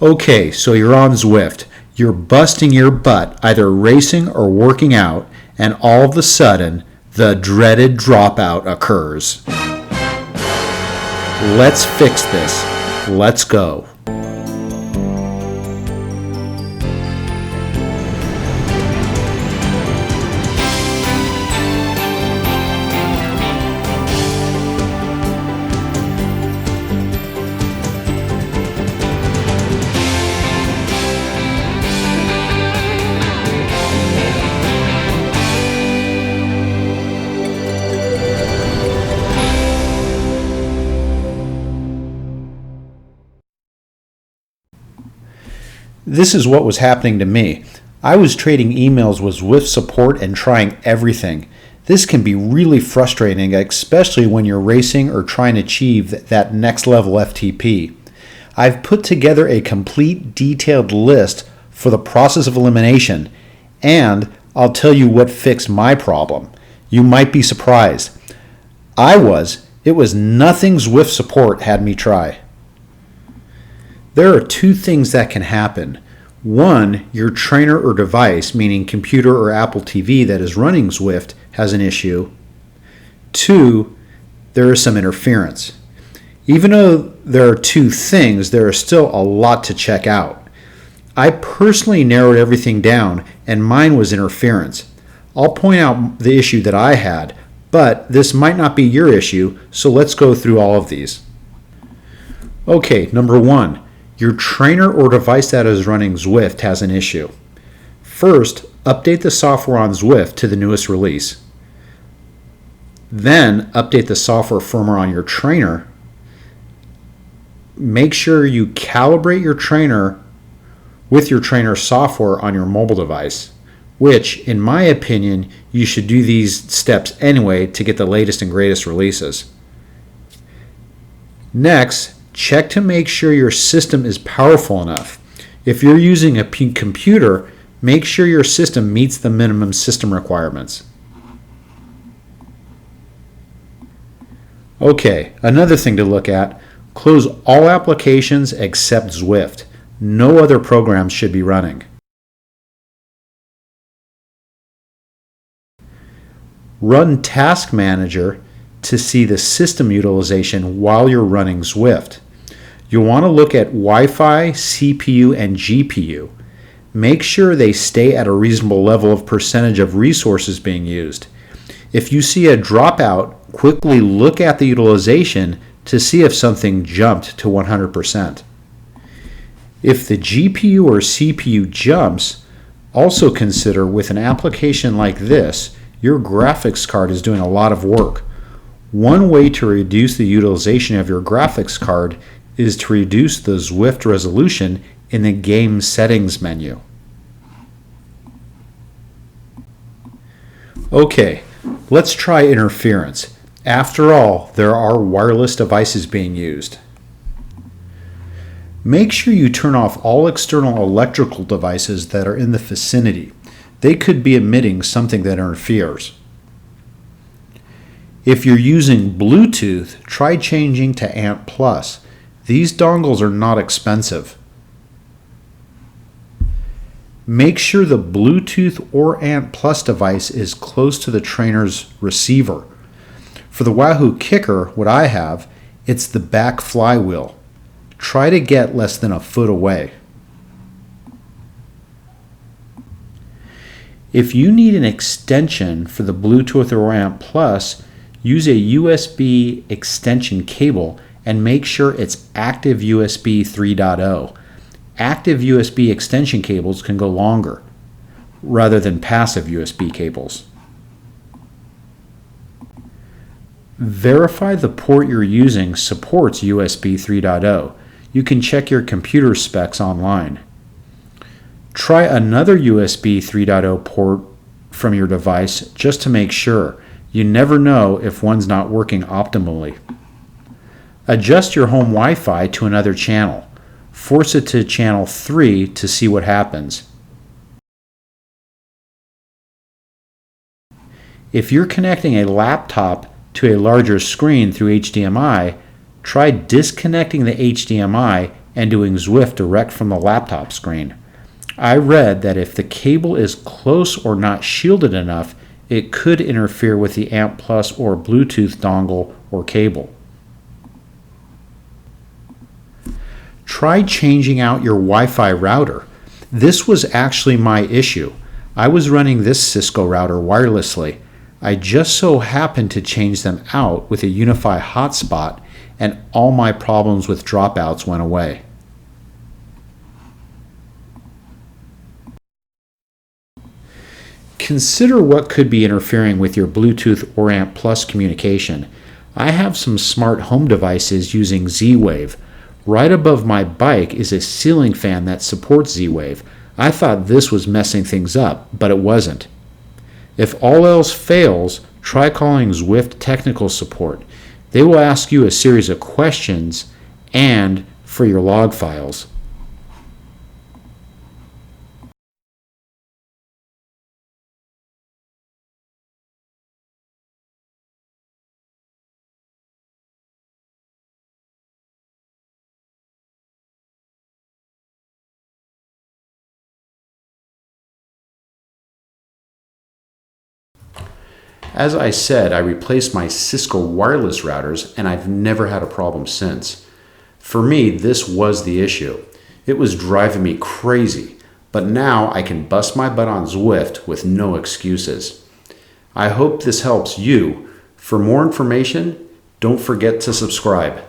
Okay, so you're on Zwift. You're busting your butt, either racing or working out, and all of a sudden, the dreaded dropout occurs. Let's fix this. Let's go. This is what was happening to me. I was trading emails with Zwift support and trying everything. This can be really frustrating, especially when you're racing or trying to achieve that next level FTP. I've put together a complete detailed list for the process of elimination, and I'll tell you what fixed my problem. You might be surprised. It was nothing Zwift support had me try. There are two things that can happen. One, your trainer or device, meaning computer or Apple TV that is running Zwift, has an issue. Two, there is some interference. Even though there are two things, there is still a lot to check out. I personally narrowed everything down, and mine was interference. I'll point out the issue that I had, but this might not be your issue, so let's go through all of these. Okay, number one. Your trainer or device that is running Zwift has an issue. First, update the software on Zwift to the newest release. Then, update the software firmware on your trainer. Make sure you calibrate your trainer with your trainer software on your mobile device, which, in my opinion, you should do these steps anyway to get the latest and greatest releases. Next, check to make sure your system is powerful enough. If you're using a computer, make sure your system meets the minimum system requirements. Okay, another thing to look at, close all applications except Zwift. No other programs should be running. Run Task Manager to see the system utilization while you're running Zwift. You'll want to look at Wi-Fi, CPU, and GPU. Make sure they stay at a reasonable level of percentage of resources being used. If you see a dropout, quickly look at the utilization to see if something jumped to 100%. If the GPU or CPU jumps, also consider with an application like this, your graphics card is doing a lot of work. One way to reduce the utilization of your graphics card is to reduce the Zwift resolution in the game settings menu. Okay, let's try interference. After all, there are wireless devices being used. Make sure you turn off all external electrical devices that are in the vicinity. They could be emitting something that interferes. If you're using Bluetooth, try changing to ANT+. These dongles are not expensive. Make sure the Bluetooth or ANT+ device is close to the trainer's receiver. For the Wahoo Kicker, what I have, it's the back flywheel. Try to get less than a foot away. If you need an extension for the Bluetooth or ANT+, use a USB extension cable and make sure it's active USB 3.0. Active USB extension cables can go longer rather than passive USB cables. Verify the port you're using supports USB 3.0. You can check your computer specs online. Try another USB 3.0 port from your device just to make sure. You never know if one's not working optimally. Adjust your home Wi-Fi to another channel. Force it to channel 3 to see what happens. If you're connecting a laptop to a larger screen through HDMI, try disconnecting the HDMI and doing Zwift direct from the laptop screen. I read that if the cable is close or not shielded enough, it could interfere with the AMP Plus or Bluetooth dongle or cable. Try changing out your Wi-Fi router. This was actually my issue. I was running this Cisco router wirelessly. I just so happened to change them out with a Unify hotspot, and all my problems with dropouts went away. Consider what could be interfering with your Bluetooth or AMP Plus communication. I have some smart home devices using Z-Wave. Right above my bike is a ceiling fan that supports Z-Wave. I thought this was messing things up, but it wasn't. If all else fails, try calling Zwift technical support. They will ask you a series of questions and for your log files. As I said, I replaced my Cisco wireless routers and I've never had a problem since. For me, this was the issue. It was driving me crazy, but now I can bust my butt on Zwift with no excuses. I hope this helps you. For more information, don't forget to subscribe.